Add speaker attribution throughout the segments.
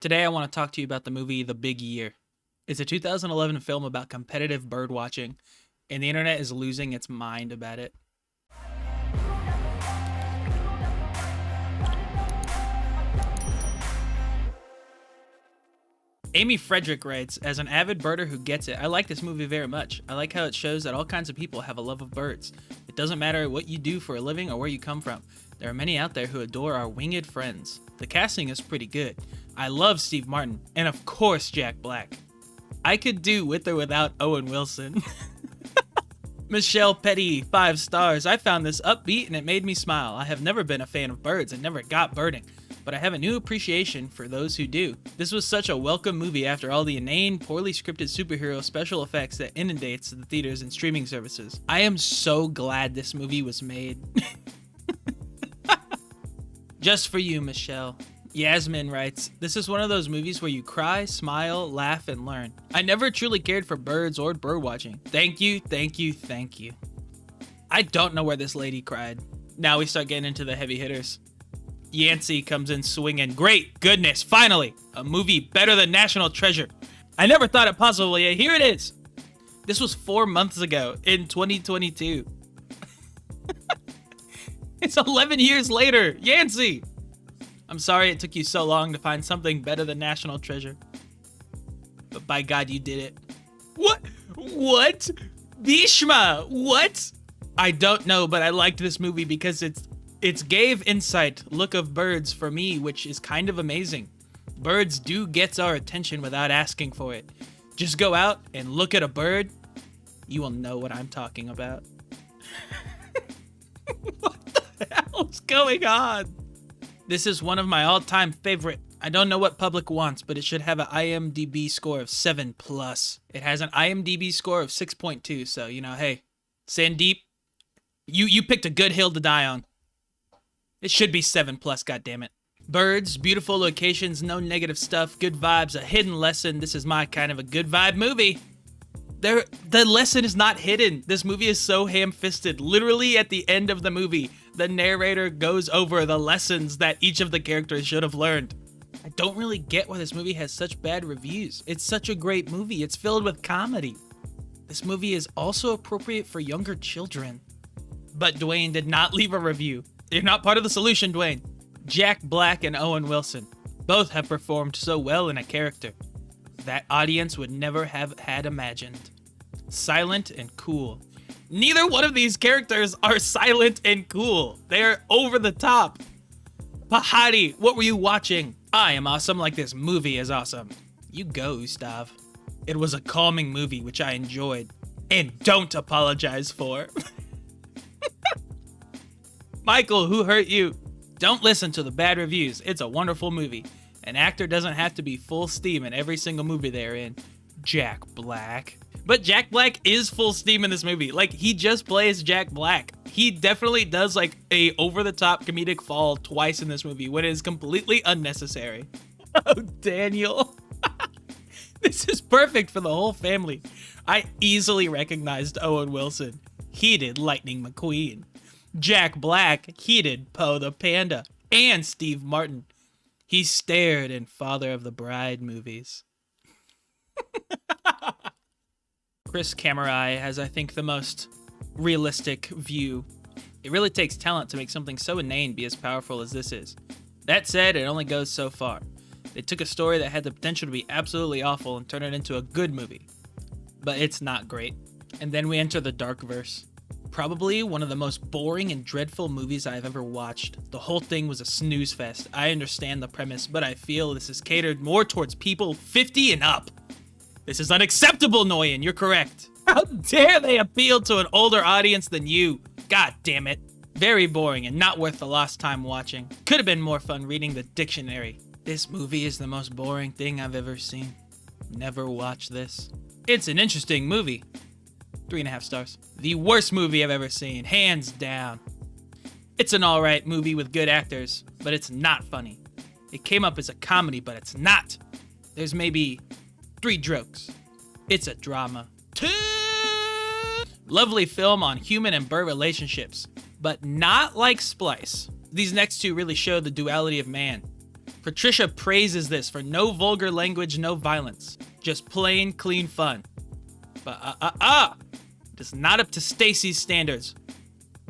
Speaker 1: Today, I want to talk to you about the movie The Big Year. It's a 2011 film about competitive bird watching, and the internet is losing its mind about it. Amy Frederick writes, as an avid birder who gets it, I like this movie very much. I like how it shows that all kinds of people have a love of birds. It doesn't matter what you do for a living or where you come from. There are many out there who adore our winged friends. The casting is pretty good. I love Steve Martin, and of course Jack Black. I could do with or without Owen Wilson. Michelle Petty, 5 stars. I found this upbeat and it made me smile. I have never been a fan of birds and never got birding, but I have a new appreciation for those who do. This was such a welcome movie after all the inane, poorly scripted superhero special effects that inundates the theaters and streaming services. I am so glad this movie was made. Just for you, Michelle. Yasmin writes, this is one of those movies where you cry, smile, laugh, and learn. I never truly cared for birds or bird watching. Thank you, thank you, thank you. I don't know where this lady cried. Now we start getting into the heavy hitters. Yancey comes in swinging. Great goodness, finally, a movie better than National Treasure. I never thought it possible, yet here it is. This was 4 months ago in 2022. It's 11 years later, Yancey. I'm sorry it took you so long to find something better than National Treasure. But by God, you did it. What? What? Bhishma, what? I don't know, but I liked this movie because it's gave insight, look of birds for me, which is kind of amazing. Birds do get our attention without asking for it. Just go out and look at a bird. You will know what I'm talking about. What the hell's going on? This is one of my all-time favorite. I don't know what public wants, but it should have an IMDb score of 7+. It has an IMDb score of 6.2, so, you know, hey, Sandeep, you picked a good hill to die on. It should be 7+, goddammit. Birds, beautiful locations, no negative stuff, good vibes, a hidden lesson. This is my kind of a good vibe movie. The lesson is not hidden. This movie is so ham-fisted. Literally at the end of the movie, the narrator goes over the lessons that each of the characters should have learned. I don't really get why this movie has such bad reviews. It's such a great movie. It's filled with comedy. This movie is also appropriate for younger children. But Dwayne did not leave a review. You're not part of the solution, Dwayne. Jack Black and Owen Wilson both have performed so well in a character that audience would never have had imagined. Silent and cool. Neither one of these characters are silent and cool. They're over the top. Pahadi, what were you watching? I am awesome like this movie is awesome. You go, Ustav. It was a calming movie which I enjoyed and don't apologize for. Michael, who hurt you? Don't listen to the bad reviews. It's a wonderful movie. An actor doesn't have to be full steam in every single movie they're in. Jack Black. But Jack Black is full steam in this movie. Like, he just plays Jack Black. He definitely does, like, a over-the-top comedic fall twice in this movie when it is completely unnecessary. Oh, Daniel. This is perfect for the whole family. I easily recognized Owen Wilson. He did Lightning McQueen. Jack Black, he did Poe the Panda. And Steve Martin. He stared in Father of the Bride movies. Chris Camerai has, I think, the most realistic view. It really takes talent to make something so inane be as powerful as this is. That said, it only goes so far. They took a story that had the potential to be absolutely awful and turned it into a good movie. But it's not great. And then we enter the dark verse. Probably one of the most boring and dreadful movies I've ever watched. The whole thing was a snooze fest. I understand the premise, but I feel this is catered more towards people 50 and up. This is unacceptable, Noyan. You're correct. How dare they appeal to an older audience than you? God damn it. Very boring and not worth the lost time watching. Could have been more fun reading the dictionary. This movie is the most boring thing I've ever seen. Never watch this. It's an interesting movie. 3.5 stars. The worst movie I've ever seen, hands down. It's an alright movie with good actors, but it's not funny. It came up as a comedy, but it's not. There's maybe 3 jokes. It's a drama. 2. Lovely film on human and bird relationships, but not like Splice. These next 2 really show the duality of man. Patricia praises this for no vulgar language, no violence. Just plain, clean fun. But it is not up to Stacy's standards.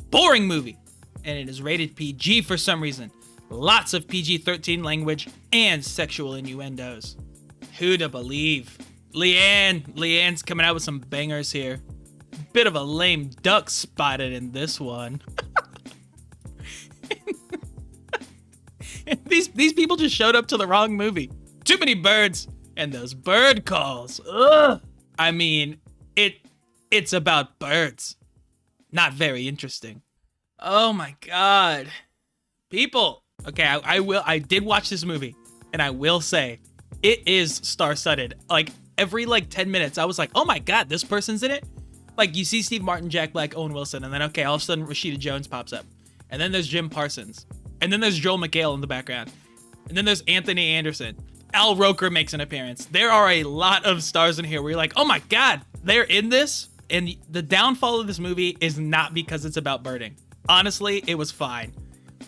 Speaker 1: Boring movie. And it is rated PG for some reason. Lots of PG-13 language and sexual innuendos. Who to believe? Leanne's coming out with some bangers here. Bit of a lame duck spotted in this one. These people just showed up to the wrong movie. Too many birds and those bird calls. Ugh. I mean, it's about birds. Not very interesting. Oh my god. People. Okay, I did watch this movie, and I will say it is star-studded. Like every 10 minutes I was like, "Oh my god, this person's in it?" Like you see Steve Martin, Jack Black, Owen Wilson, and then okay, all of a sudden Rashida Jones pops up. And then there's Jim Parsons. And then there's Joel McHale in the background. And then there's Anthony Anderson. Al Roker makes an appearance. There are a lot of stars in here where you're like, "Oh my god, they're in this?" And the downfall of this movie is not because it's about birding. Honestly, it was fine.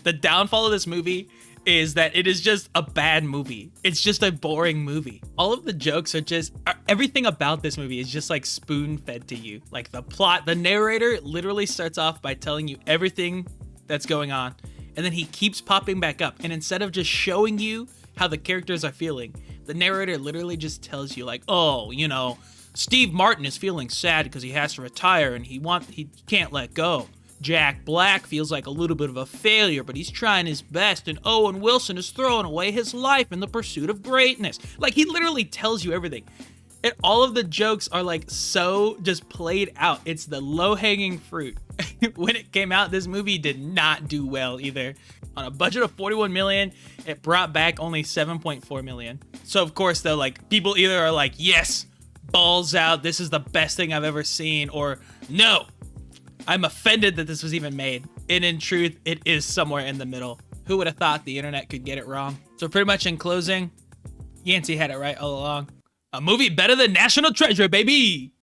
Speaker 1: The downfall of this movie is that it is just a bad movie. It's just a boring movie. All of the jokes are just, everything about this movie is just like spoon fed to you. Like the plot, the narrator literally starts off by telling you everything that's going on. And then he keeps popping back up. And instead of just showing you how the characters are feeling, the narrator literally just tells you like, "Oh, you know, Steve Martin is feeling sad because he has to retire and he can't let go. Jack Black feels like a little bit of a failure, but he's trying his best, and Owen Wilson is throwing away his life in the pursuit of greatness." Like, he literally tells you everything. And all of the jokes are like so just played out. It's the low-hanging fruit. When it came out, this movie did not do well either. On a budget of $41 million, it brought back only $7.4 million. So of course, though, like, people either are like, "Yes, balls out, this is the best thing I've ever seen," or "No, I'm offended that this was even made." And in truth, it is somewhere in the middle. Who would have thought the internet could get it wrong? So pretty much in closing, Yancey had it right all along. A movie better than National Treasure, baby!